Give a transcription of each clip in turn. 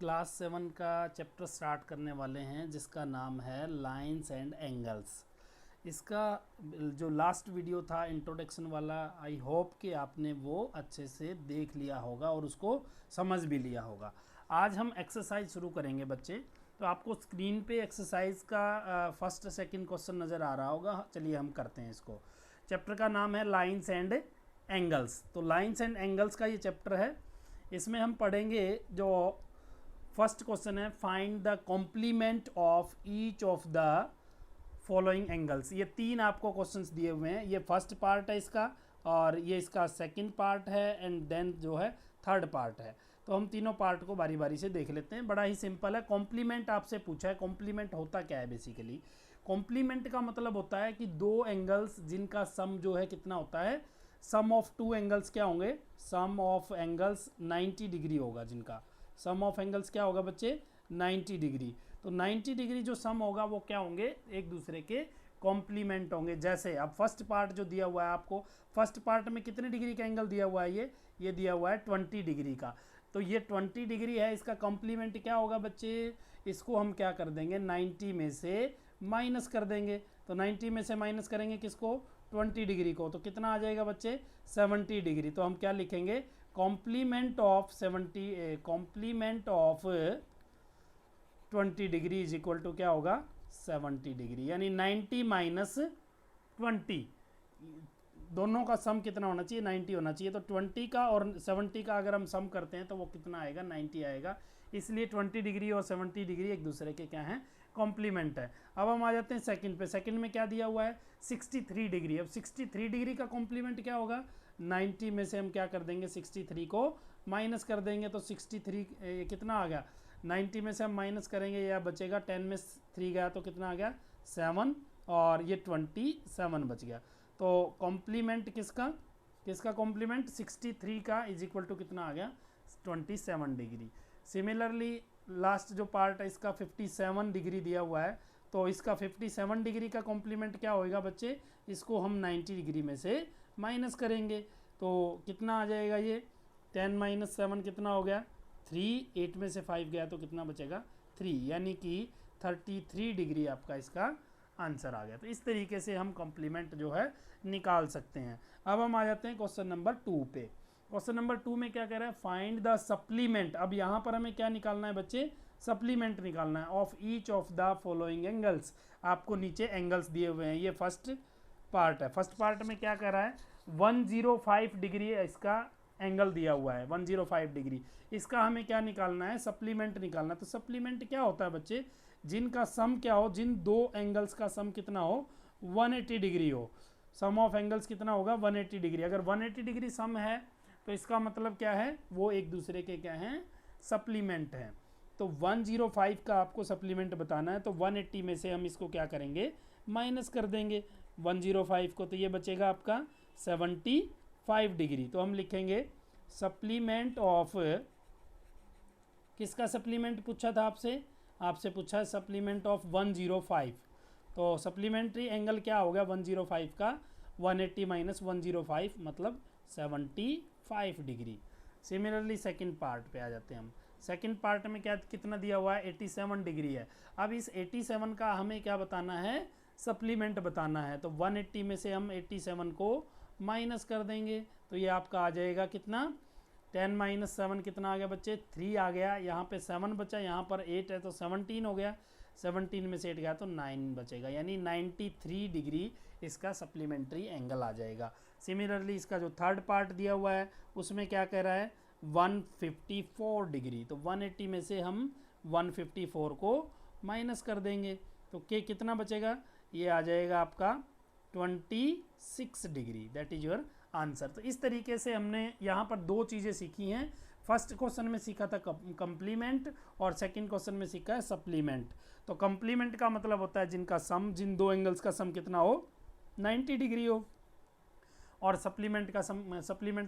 Class 7 का chapter start करने वाले हैं जिसका नाम है लाइंस एंड एंगल्स। इसका जो लास्ट वीडियो था इंट्रोडक्शन वाला, आई होप कि आपने वो अच्छे से देख लिया होगा और उसको समझ भी लिया होगा। आज हम एक्सरसाइज शुरू करेंगे बच्चे। तो आपको स्क्रीन पे एक्सरसाइज का फर्स्ट सेकंड क्वेश्चन नज़र आ रहा होगा। चलिए हम करते हैं इसको। चैप्टर का नाम है लाइंस एंड एंगल्स। तो लाइंस एंड एंगल्स का ये चैप्टर है। इसमें हम पढ़ेंगे जो फर्स्ट क्वेश्चन है, find the complement of each of the following angles. ये तीन आपको क्वेश्चंस दिए हुए हैं। ये फर्स्ट पार्ट है इसका, और ये इसका सेकंड पार्ट है, एंड देन जो है थर्ड पार्ट है। तो हम तीनों पार्ट को बारी बारी से देख लेते हैं। बड़ा ही सिंपल है। कॉम्प्लीमेंट आपसे पूछा है। कॉम्प्लीमेंट होता क्या है बेसिकली? कॉम्प्लीमेंट का मतलब होता है कि दो एंगल्स जिनका सम जो है कितना होता है, सम ऑफ टू एंगल्स क्या होंगे, सम ऑफ एंगल्स 90 डिग्री होगा। जिनका सम ऑफ एंगल्स क्या होगा बच्चे, 90 डिग्री। तो 90 डिग्री जो सम होगा वो क्या होंगे, एक दूसरे के कॉम्प्लीमेंट होंगे। जैसे अब फर्स्ट पार्ट जो दिया हुआ है आपको, फर्स्ट पार्ट में कितने डिग्री का एंगल दिया हुआ है, ये दिया हुआ है 20 डिग्री का। तो ये 20 डिग्री है, इसका कॉम्प्लीमेंट क्या होगा बच्चे, इसको हम क्या कर देंगे, 90 में से माइनस कर देंगे। तो 90 में से माइनस करेंगे किसको, 20 डिग्री को। तो कितना आ जाएगा बच्चे, 70 डिग्री। तो हम क्या लिखेंगे, complement of 70, complement of 20 degree is equal to क्या होगा, 70 डिग्री। यानी 90 माइनस 20, दोनों का सम कितना होना चाहिए, 90 होना चाहिए। तो 20 का और 70 का अगर हम सम करते हैं तो वो कितना आएगा, 90 आएगा। इसलिए 20 डिग्री और 70 डिग्री एक दूसरे के क्या हैं, कॉम्प्लीमेंट है। अब हम आ जाते हैं सेकंड पे। सेकंड में क्या दिया हुआ है, 63 डिग्री। अब 63 डिग्री का कॉम्प्लीमेंट क्या होगा, 90 में से हम क्या कर देंगे, 63 को माइनस कर देंगे। तो 63 कितना आ गया, 90 में से हम माइनस करेंगे, या बचेगा 10 में 3 गया तो कितना आ गया, 7, और ये 27 बच गया। तो कॉम्प्लीमेंट किसका कॉम्प्लीमेंट, 63 का इज इक्वल टू कितना आ गया, 27 डिग्री। सिमिलरली लास्ट जो पार्ट है इसका 57 डिग्री दिया हुआ है। तो इसका 57 डिग्री का कॉम्प्लीमेंट क्या होएगा बच्चे, इसको हम 90 डिग्री में से माइनस करेंगे। तो कितना आ जाएगा, ये 10 माइनस 7 कितना हो गया, 3, 8 में से 5 गया तो कितना बचेगा, 3, यानी कि 33 डिग्री आपका इसका आंसर आ गया। तो इस तरीके से हम कॉम्प्लीमेंट जो है निकाल सकते हैं। अब हम आ जाते हैं क्वेश्चन नंबर 2 पे। क्वेश्चन नंबर 2 में क्या कह रहा है, फाइंड द सप्लीमेंट। अब यहाँ पर हमें क्या निकालना है बच्चे, सप्लीमेंट निकालना है of each of the following angles. आपको नीचे एंगल्स दिए हुए हैं, ये फर्स्ट पार्ट है। फर्स्ट पार्ट में क्या कह रहा है, 105 डिग्री इसका एंगल दिया हुआ है, 105 डिग्री। इसका हमें क्या निकालना है, सप्लीमेंट निकालना है। तो सप्लीमेंट क्या होता है बच्चे, जिनका सम क्या हो, जिन दो एंगल्स का सम कितना हो, 180 डिग्री हो। सम ऑफ एंगल्स कितना होगा, 180 डिग्री। अगर 180 डिग्री सम है तो इसका मतलब क्या है, वो एक दूसरे के क्या हैं, सप्लीमेंट हैं। तो 105 का आपको सप्लीमेंट बताना है। तो 180 में से हम इसको क्या करेंगे, माइनस कर देंगे 105 को। तो ये बचेगा आपका 75 डिग्री। तो हम लिखेंगे सप्लीमेंट ऑफ, किसका सप्लीमेंट पूछा था आपसे पूछा है सप्लीमेंट ऑफ 105। तो सप्लीमेंट्री एंगल क्या हो गया 105 का, 180 माइनस 105 मतलब 75 डिग्री। सिमिलरली सेकंड पार्ट पे आ जाते हैं हम। सेकंड पार्ट में क्या कितना दिया हुआ है, 87 डिग्री है। अब इस 87 का हमें क्या बताना है, सप्लीमेंट बताना है। तो 180 में से हम 87 को माइनस कर देंगे। तो ये आपका आ जाएगा कितना, 10 माइनस 7 कितना आ गया बच्चे, 3 आ गया। यहाँ पे 7 बचा, यहाँ पर 8 है तो 17 हो गया। 17 में से 8 गया तो 9 बचेगा, यानी 93 डिग्री इसका सप्लीमेंट्री एंगल आ जाएगा। सिमिलरली इसका जो थर्ड पार्ट दिया हुआ है उसमें क्या कह रहा है, 154 डिग्री। तो 180 में से हम 154 को माइनस कर देंगे। तो कितना बचेगा, ये आ जाएगा आपका 26 degree. That is your answer. तो इस तरीके से हमने यहाँ पर दो चीज़ें सीखी हैं। फर्स्ट क्वेश्चन में सीखा था कंप्लीमेंट, और सेकंड क्वेश्चन में सीखा है सप्लीमेंट। तो कंप्लीमेंट का मतलब होता है जिनका सम, जिन दो एंगल्स का सम कितना हो, 90 डिग्री हो। और सप्लीमेंट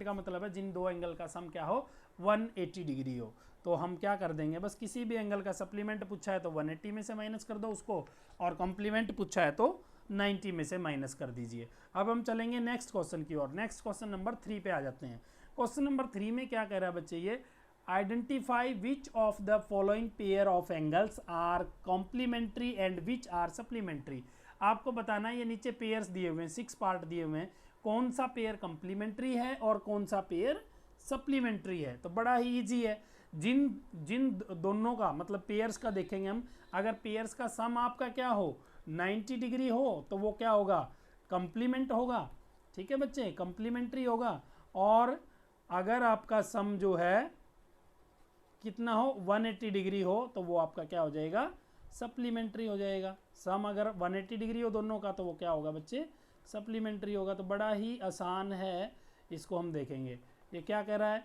का मतलब है जिन दो एंगल का सम क्या हो, 180 डिग्री हो। तो हम क्या कर देंगे, बस किसी भी एंगल का सप्लीमेंट पूछा है तो 180 में से माइनस कर दो उसको, और कॉम्प्लीमेंट पूछा है तो 90 में से माइनस कर दीजिए। अब हम चलेंगे नेक्स्ट क्वेश्चन की ओर। नेक्स्ट क्वेश्चन नंबर 3 पे आ जाते हैं। क्वेश्चन नंबर 3 में क्या कह रहा है बच्चे, ये identify which of the following pair of angles are complementary and which are supplementary. आपको बताना है, ये नीचे पेयर्स दिए हुए हैं, 6 पार्ट दिए हुए हैं, कौन सा पेयर कॉम्प्लीमेंट्री है और कौन सा पेयर सप्लीमेंट्री है। तो बड़ा ही इजी है, जिन जिन दोनों का मतलब पेयर्स का देखेंगे हम, अगर पेयर्स का सम आपका क्या हो 90 डिग्री हो तो वो क्या होगा, कॉम्प्लीमेंट होगा। ठीक है बच्चे, कॉम्प्लीमेंट्री होगा। और अगर आपका सम जो है कितना हो 180 डिग्री हो तो वो आपका क्या हो जाएगा, सप्लीमेंट्री हो जाएगा। सम अगर 180 डिग्री हो दोनों का तो वो क्या होगा बच्चे, सप्लीमेंट्री होगा। तो बड़ा ही आसान है, इसको हम देखेंगे। ये क्या कह रहा है,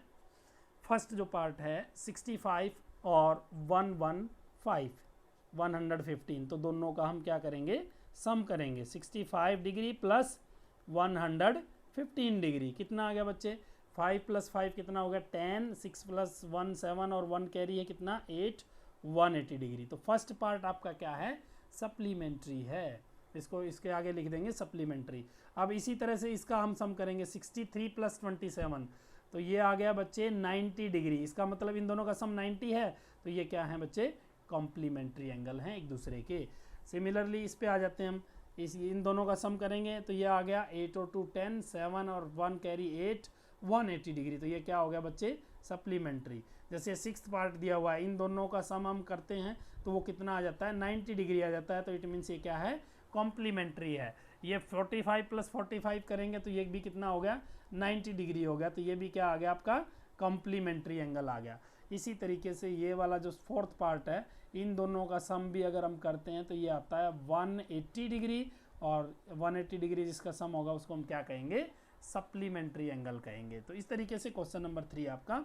फर्स्ट जो पार्ट है 65 और 115 तो दोनों का हम क्या करेंगे, सम करेंगे। 65 डिग्री प्लस 115 डिग्री कितना आ गया बच्चे, 5 + 5 कितना हो गया 10, 6 + 1 7 और 1 कैरी है कितना 8, 180 डिग्री। तो फर्स्ट पार्ट आपका क्या है, सप्लीमेंट्री है। इसको इसके आगे लिख देंगे सप्लीमेंट्री। अब इसी तरह से इसका हम सम करेंगे 63 + 27 तो ये आ गया बच्चे 90 डिग्री। इसका मतलब इन दोनों का सम 90 है तो ये क्या है बच्चे, कॉम्प्लीमेंट्री एंगल हैं एक दूसरे के। सिमिलरली इस पे आ जाते हैं हम, इन दोनों का सम करेंगे तो ये आ गया 8 और 2 10, 7 और 1 कैरी 8, 180 डिग्री। तो ये क्या हो गया बच्चे, सप्लीमेंट्री। जैसे 6th पार्ट दिया हुआ है, इन दोनों का सम हम करते हैं तो वो कितना आ जाता है 90 डिग्री आ जाता है। तो इट मीन्स ये क्या है, कॉम्प्लीमेंट्री है। ये 45 + 45 करेंगे तो ये भी कितना हो गया 90 डिग्री हो गया। तो ये भी क्या आ गया आपका, कॉम्प्लीमेंट्री एंगल आ गया। इसी तरीके से ये वाला जो 4th पार्ट है, इन दोनों का सम भी अगर हम करते हैं तो ये आता है 180 डिग्री, और 180 डिग्री जिसका सम होगा उसको हम क्या कहेंगे, सप्लीमेंट्री एंगल कहेंगे। तो इस तरीके से क्वेश्चन नंबर 3 आपका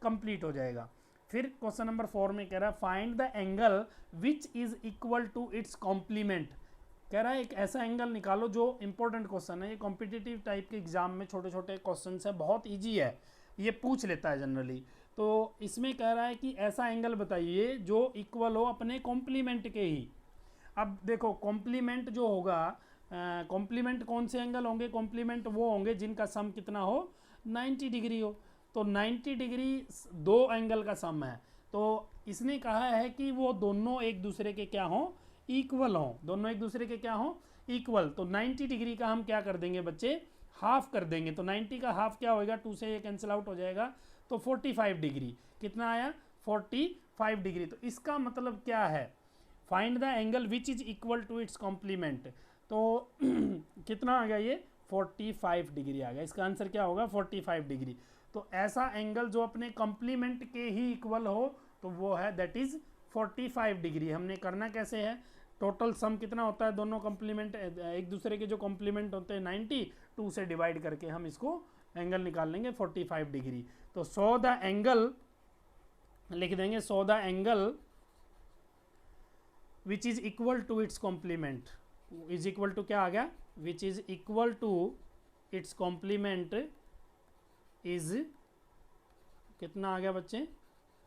कंप्लीट हो जाएगा। फिर क्वेश्चन नंबर 4 में कह रहा है find the angle which is equal to its complement. कह रहा है एक ऐसा एंगल निकालो जो इंपॉर्टेंट क्वेश्चन है, ये कॉम्पिटिटिव टाइप के एग्जाम में छोटे छोटे क्वेश्चन है, बहुत ईजी है, ये पूछ लेता है जनरली। तो इसमें कह रहा है कि ऐसा एंगल बताइए जो इक्वल हो अपने कॉम्प्लीमेंट के ही। अब देखो कॉम्प्लीमेंट जो होगा, कॉम्प्लीमेंट कौन से एंगल होंगे, कॉम्प्लीमेंट वो होंगे जिनका सम कितना हो 90 डिग्री हो। तो 90 डिग्री दो एंगल का सम है, तो इसने कहा है कि वो दोनों एक दूसरे के क्या हो, इक्वल हो, दोनों एक दूसरे के क्या हो, इक्वल। तो 90 डिग्री का हम क्या कर देंगे बच्चे, हाफ कर देंगे। तो 90 का हाफ क्या होएगा, 2 से ये कैंसिल आउट हो जाएगा, तो 45 डिग्री कितना आया 45 डिग्री। तो इसका मतलब क्या है, find the angle which is equal to its complement. तो कितना आ गया ये 45 डिग्री आ गया। इसका आंसर क्या होगा 45 डिग्री। तो ऐसा एंगल जो अपने कॉम्प्लीमेंट के ही इक्वल हो तो वो है दैट इज 45 डिग्री। हमने करना कैसे है, टोटल सम कितना होता है दोनों कॉम्प्लीमेंट, एक दूसरे के जो कॉम्प्लीमेंट होते हैं 90, 2 से डिवाइड करके हम इसको एंगल निकाल लेंगे 45 डिग्री। तो सो द एंगल लिख देंगे, so the angle which is equal to its complement, is equal to क्या आ गया, which is equal to its complement is कितना आ गया बच्चे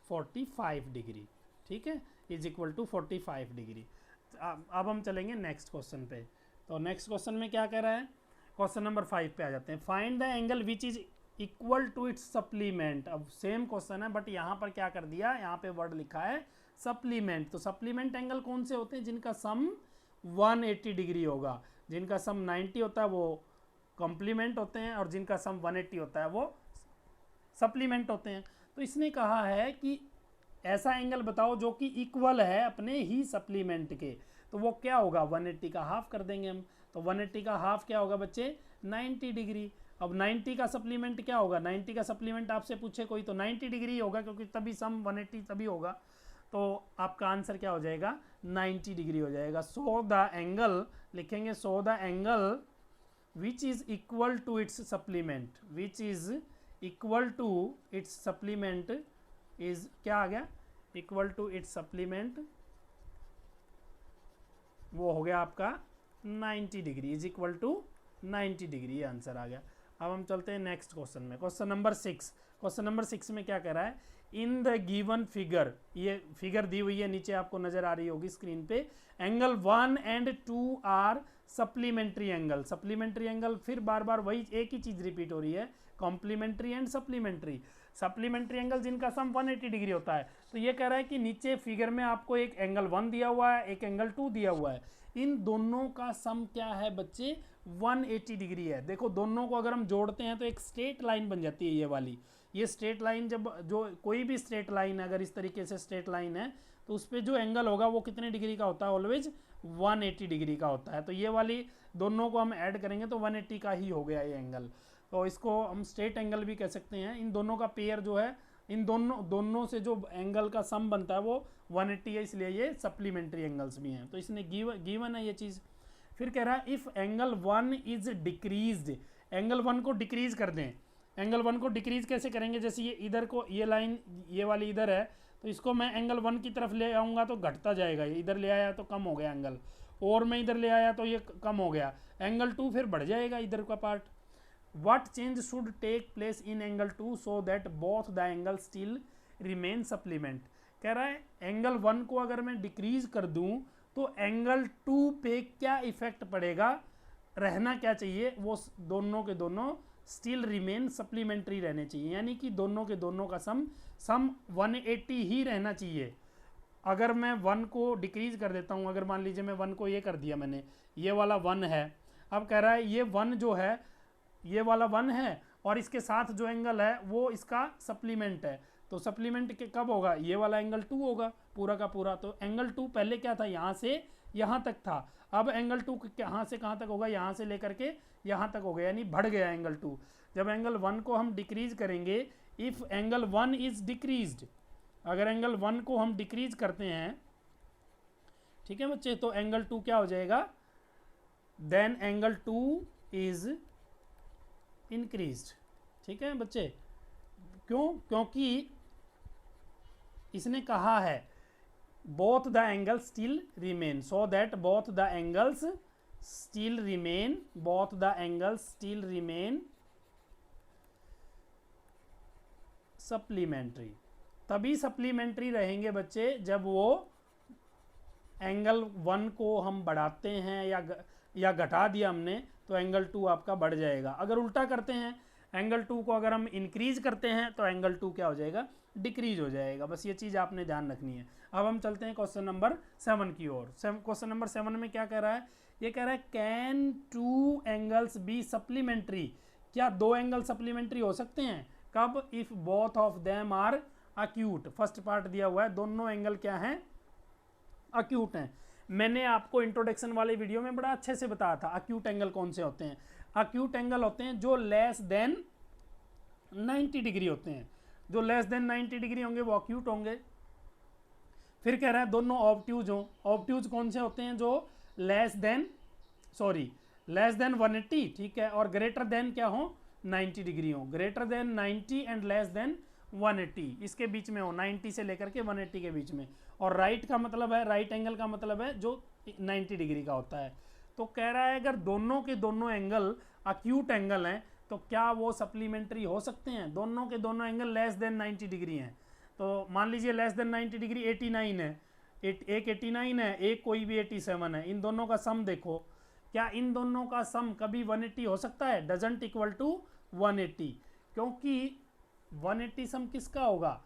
45 डिग्री। ठीक है, इज इक्वल टू 45 डिग्री। अब हम चलेंगे नेक्स्ट क्वेश्चन पे। तो नेक्स्ट क्वेश्चन में क्या कह रहा है, क्वेश्चन नंबर 5 पे आ जाते हैं। Find the angle which is equal to its supplement. अब सेम क्वेश्चन है बट यहाँ पर क्या कर दिया, यहाँ पे वर्ड लिखा है सप्लीमेंट। तो सप्लीमेंट एंगल कौन से होते हैं, जिनका सम 180 डिग्री होगा, जिनका सम 90 होता है वो कॉम्प्लीमेंट होते हैं, और जिनका सम 180 होता है वो सप्लीमेंट होते हैं। तो इसने कहा है कि ऐसा एंगल बताओ जो कि इक्वल है अपने ही सप्लीमेंट के। तो वो क्या होगा, 180 का हाफ कर देंगे हम। तो 180 का हाफ क्या होगा बच्चे 90 डिग्री। अब 90 का सप्लीमेंट क्या होगा, 90 का सप्लीमेंट आपसे पूछे कोई तो 90 डिग्री होगा, क्योंकि तभी सम 180 तभी होगा। तो आपका आंसर क्या हो जाएगा 90 डिग्री हो जाएगा। सो द एंगल लिखेंगे, so the angle which is equal to its supplement, which is equal to its supplement is क्या आ गया, इक्वल टू इट्स सप्लीमेंट वो हो गया आपका 90 degree, is equal to 90 degree, ये आंसर आ गया। अब हम चलते हैं नेक्स्ट क्वेश्चन में, क्वेश्चन नंबर 6। क्वेश्चन नंबर 6 में क्या कह रहा है, इन द गिवन फिगर, ये फिगर दी हुई है नीचे आपको नजर आ रही होगी स्क्रीन पे, angle 1 and 2 are supplementary angle. Supplementary angle फिर बार बार वही एक ही चीज रिपीट हो रही है, complementary and supplementary. Supplementary angle जिनका सम 180 डिग्री होता है। तो ये कह रहा है कि नीचे फिगर में आपको एक एंगल 1 दिया हुआ है, एक एंगल 2 दिया हुआ है, इन दोनों का सम क्या है बच्चे 180 डिग्री है। देखो दोनों को अगर हम जोड़ते हैं तो एक स्ट्रेट लाइन बन जाती है ये वाली। ये स्ट्रेट लाइन जब जो कोई भी स्ट्रेट लाइन है, अगर इस तरीके से स्ट्रेट लाइन है तो उस पर जो एंगल होगा वो कितने डिग्री का होता है, ऑलवेज 180 डिग्री का होता है। तो ये वाली दोनों को हम ऐड करेंगे तो 180 का ही हो गया ये एंगल। तो इसको हम स्ट्रेट एंगल भी कह सकते हैं। इन दोनों का पेयर जो है, इन दोनों से जो एंगल का सम बनता है वो 180 है, इसलिए ये सप्लीमेंट्री एंगल्स भी हैं। तो इसने गिवन है ये चीज़। फिर कह रहा है if angle 1 is decreased, angle 1 को डिक्रीज कर दें। एंगल 1 को डिक्रीज कैसे करेंगे, जैसे ये इधर को, ये लाइन ये वाली इधर है, तो इसको मैं एंगल 1 की तरफ ले आऊँगा तो घटता जाएगा, ये इधर ले आया तो कम हो गया एंगल, और मैं इधर ले आया तो ये कम हो गया, एंगल 2 फिर बढ़ जाएगा इधर का part. What change should take place in angle 2 so that both the angles still remain supplement? कह रहा है एंगल 1 को अगर मैं डिक्रीज कर दूं तो एंगल 2 पे क्या इफेक्ट पड़ेगा, रहना क्या चाहिए, वो दोनों के दोनों स्टिल रिमेन सप्लीमेंट्री रहने चाहिए, यानी कि दोनों के दोनों का सम 180 ही रहना चाहिए। अगर मैं 1 को डिक्रीज कर देता हूं, अगर मान लीजिए मैं 1 को ये कर दिया मैंने, ये वाला 1 है, अब कह रहा है ये 1 जो है, ये वाला 1 है और इसके साथ जो एंगल है वो इसका सप्लीमेंट है, तो सप्लीमेंट के कब होगा, ये वाला एंगल 2 होगा पूरा का पूरा। तो एंगल 2 पहले क्या था, यहाँ से यहाँ तक था, अब एंगल 2 कहाँ से कहाँ तक होगा, यहाँ से लेकर के यहाँ तक हो गया, यानी बढ़ गया एंगल 2। जब एंगल 1 को हम डिक्रीज करेंगे, इफ़ एंगल 1 इज डिक्रीज्ड, अगर एंगल 1 को हम डिक्रीज करते हैं, ठीक है बच्चे, तो एंगल 2 क्या हो जाएगा, देन एंगल 2 इज इंक्रीज्ड। ठीक है बच्चे, क्यों, क्योंकि इसने कहा है both the angle still remain, so that both the angles still remain, both the angles still remain supplementary. तभी सप्लीमेंट्री रहेंगे बच्चे जब वो एंगल 1 को हम बढ़ाते हैं या घटा दिया हमने तो एंगल 2 आपका बढ़ जाएगा। अगर उल्टा करते हैं, एंगल 2 को अगर हम इंक्रीज करते हैं तो एंगल 2 क्या हो जाएगा, डिक्रीज हो जाएगा। बस ये चीज़ आपने ध्यान रखनी है। अब हम चलते हैं क्वेश्चन नंबर 7 की ओर। क्वेश्चन नंबर 7 में क्या कह रहा है, ये कह रहा है कैन 2 एंगल्स बी सप्लीमेंट्री, क्या 2 एंगल सप्लीमेंट्री हो सकते हैं, कब, if both of them are acute. First part दिया हुआ है, दोनों एंगल क्या हैं, अक्यूट हैं। मैंने आपको इंट्रोडक्शन वाले वीडियो में बड़ा अच्छे से बताया था अक्यूट एंगल कौन से होते हैं। अक्यूट एंगल होते हैं जो लेस देन 90 डिग्री होते हैं, जो लेस देन 90 डिग्री होंगे वो अक्यूट होंगे। फिर कह रहा है दोनों ऑब्ट्यूज हो, ऑब्ट्यूज कौन से होते हैं, जो लेस देन 180, ठीक है, और ग्रेटर देन क्या हो, 90 डिग्री हो, greater than 90 and less than 180, इसके बीच में हो, 90 से लेकर के 180 के बीच में। और राइट का मतलब है, राइट एंगल का मतलब है जो 90 डिग्री का होता है। तो कह रहा है अगर दोनों के दोनों एंगल अक्यूट एंगल हैं तो क्या वो सप्लीमेंट्री हो सकते हैं, दोनों के दोनों एंगल लेस देन 90 डिग्री हैं। तो मान लीजिए लेस देन 90 डिग्री 89 है, एक 89 है, एक कोई भी 87 है, इन दोनों का सम देखो, क्या इन दोनों का सम कभी 180 हो सकता है, डजंट इक्वल टू 180, क्योंकि 180 सम किसका होगा,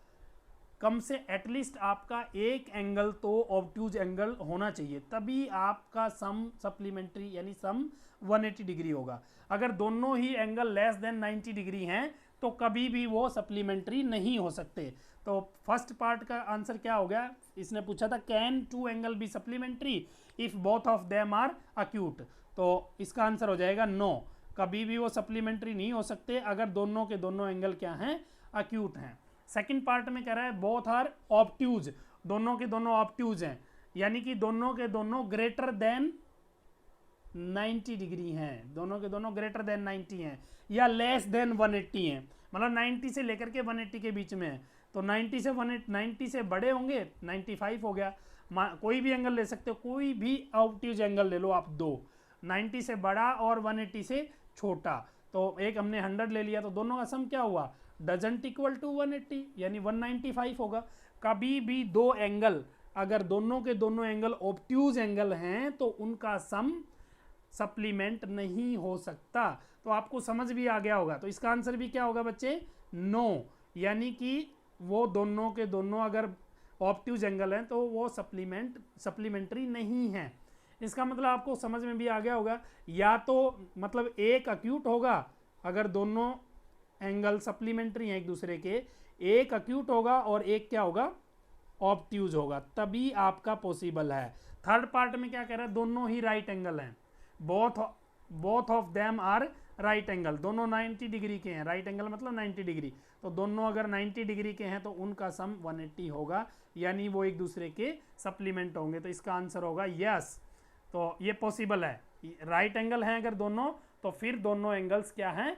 कम से एटलीस्ट आपका एक एंगल तो ऑब्ट्यूज एंगल होना चाहिए, तभी आपका सम सप्लीमेंट्री यानी सम 180 डिग्री होगा। अगर दोनों ही एंगल लेस देन 90 डिग्री हैं तो कभी भी वो सप्लीमेंट्री नहीं हो सकते। तो फर्स्ट पार्ट का आंसर क्या हो गया, इसने पूछा था can 2 angle be supplementary if both of them are acute, तो इसका आंसर हो जाएगा नो, कभी भी वो सप्लीमेंट्री नहीं हो सकते अगर दोनों के दोनों एंगल क्या हैं, अक्यूट हैं। सेकंड पार्ट में कह रहा है बोथ आर ऑब्ट्यूज, दोनों के दोनों ऑब्ट्यूज हैं, यानी कि दोनों के दोनों ग्रेटर देन 90 डिग्री हैं, दोनों के दोनों ग्रेटर देन 90 हैं, या लेस देन 180 हैं, मतलब 90 से लेकर के 180 के बीच में है। तो 90 से बड़े होंगे, 95 हो गया, कोई भी एंगल ले सकते हो, कोई भी ऑब्ट्यूज एंगल ले लो आप दो, 90 से बड़ा और 180 से छोटा, तो एक हमने 100 ले लिया, तो दोनों का सम क्या हुआ, डजंट इक्वल टू 180 यानी 195 होगा। कभी भी दो एंगल अगर दोनों के दोनों एंगल ऑब्ट्यूज एंगल हैं तो उनका सम सप्लीमेंट नहीं हो सकता। तो आपको समझ भी आ गया होगा, तो इसका आंसर भी क्या होगा बच्चे, नो, यानी कि वो दोनों के दोनों अगर ऑब्ट्यूज एंगल हैं तो वो सप्लीमेंट्री नहीं है। इसका मतलब आपको समझ में भी आ गया होगा, या तो मतलब एक अक्यूट होगा अगर दोनों एंगल सप्लीमेंट्री हैं एक दूसरे के, एक अक्यूट होगा और एक क्या होगा, ऑब्ट्यूज होगा, तभी आपका पॉसिबल है। थर्ड पार्ट में क्या कह रहा है, दोनों ही राइट एंगल हैं, both of them are right angle, दोनों 90 डिग्री के हैं, राइट एंगल मतलब 90 डिग्री, तो दोनों अगर 90 डिग्री के हैं तो उनका सम 180 होगा, यानी वो एक दूसरे के सप्लीमेंट होंगे। तो इसका आंसर होगा यस। तो ये पॉसिबल है, राइट एंगल हैं अगर दोनों, तो फिर दोनों एंगल्स क्या हैं,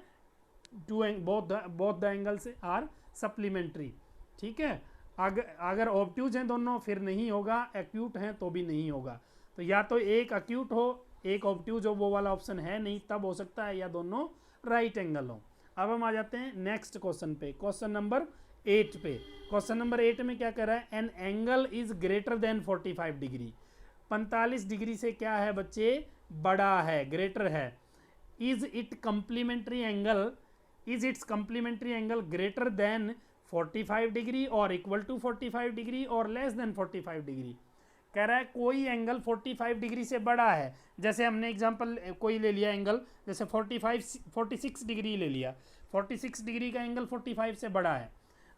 both the angles are supplementary. ठीक है, अगर ऑब्ट्यूज हैं दोनों फिर नहीं होगा, एक्यूट हैं तो भी नहीं होगा। तो या तो एक एक्यूट हो एक ऑब्ट्यूज हो, वो वाला ऑप्शन है नहीं, तब हो सकता है, या दोनों राइट एंगल हो। अब हम आ जाते हैं नेक्स्ट क्वेश्चन पे, क्वेश्चन नंबर 8 पे। क्वेश्चन नंबर 8 में क्या कर रहा है, N angle is greater than 45 degree, 45 degree से क्या है बच्चे, बड़ा है, ग्रेटर है। Is it complementary angle, is it's complementary angle greater than 45 degree और इक्वल टू 45 डिग्री और लेस देन 45 डिग्री। कह रहा है कोई एंगल 45 डिग्री से बड़ा है, जैसे हमने एग्जांपल कोई ले लिया एंगल, जैसे 46 डिग्री ले लिया, 46 डिग्री का एंगल 45 से बड़ा है,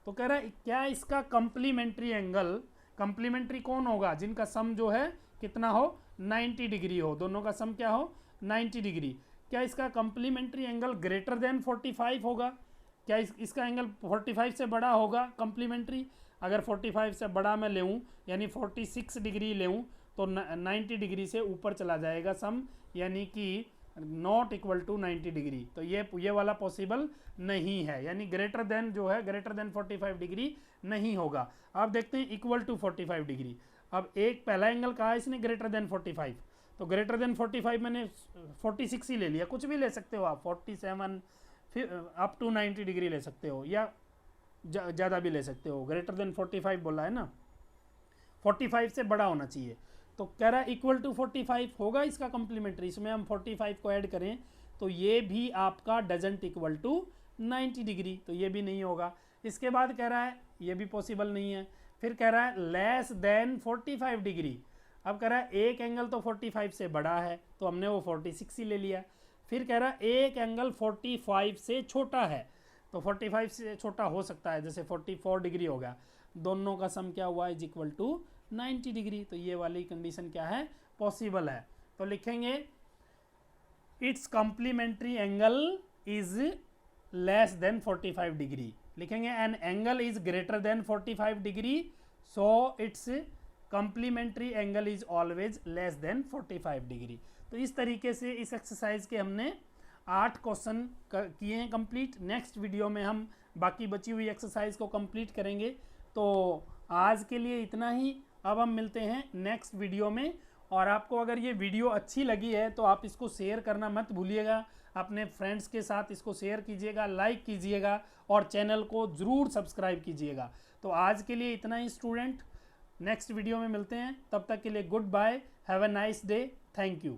तो कह रहा है क्या इसका कंप्लीमेंट्री एंगल, कंप्लीमेंट्री कौन होगा, जिनका सम जो है कितना हो, 90 डिग्री हो, दोनों का सम क्या हो, 90 डिग्री। क्या इसका कंप्लीमेंट्री एंगल ग्रेटर देन 45 होगा, क्या इसका एंगल 45 से बड़ा होगा कंप्लीमेंट्री। अगर 45 से बड़ा मैं लेऊँ यानी 46 डिग्री लेऊँ तो 90 डिग्री से ऊपर चला जाएगा सम, यानी कि नॉट इक्वल टू 90 डिग्री। तो ये वाला पॉसिबल नहीं है, यानी ग्रेटर देन जो है ग्रेटर देन 45 डिग्री नहीं होगा। अब देखते हैं इक्वल टू 45 डिग्री। अब एक पहला एंगल कहा है इसने ग्रेटर देन 45, तो ग्रेटर देन 45 मैंने 46 ही ले लिया, कुछ भी ले सकते हो आप, 47 फिर अप टू 90 डिग्री ले सकते हो, या ज़्यादा भी ले सकते हो। ग्रेटर देन 45 बोला है ना, 45 से बड़ा होना चाहिए। तो कह रहा है इक्वल टू 45 होगा इसका कंप्लीमेंट्री, इसमें हम 45 को ऐड करें तो ये भी आपका डजंट इक्वल टू 90 डिग्री, तो ये भी नहीं होगा। इसके बाद कह रहा है ये भी पॉसिबल नहीं है। फिर कह रहा है लेस देन 45 डिग्री। अब कह रहा है एक एंगल तो 45 से बड़ा है, तो हमने वो 46 ही ले लिया। फिर कह रहा है एक एंगल 45 से छोटा है, तो 45 से छोटा हो सकता है, जैसे 44 डिग्री हो गया, दोनों का सम क्या हुआ, इज इक्वल टू 90 डिग्री। तो ये वाली कंडीशन क्या है, पॉसिबल है। तो लिखेंगे its complementary angle is less than 45 degree, लिखेंगे an angle is greater than 45 degree, so its complementary angle is always less than 45 degree. तो इस तरीके से इस एक्सरसाइज के हमने 8 क्वेश्चन किए हैं कंप्लीट। नेक्स्ट वीडियो में हम बाकी बची हुई एक्सरसाइज को कंप्लीट करेंगे। तो आज के लिए इतना ही, अब हम मिलते हैं नेक्स्ट वीडियो में। और आपको अगर ये वीडियो अच्छी लगी है तो आप इसको शेयर करना मत भूलिएगा, अपने फ्रेंड्स के साथ इसको शेयर कीजिएगा, लाइक कीजिएगा और चैनल को ज़रूर सब्सक्राइब कीजिएगा। तो आज के लिए इतना ही स्टूडेंट, नेक्स्ट वीडियो में मिलते हैं, तब तक के लिए goodbye, have a nice day, thank you.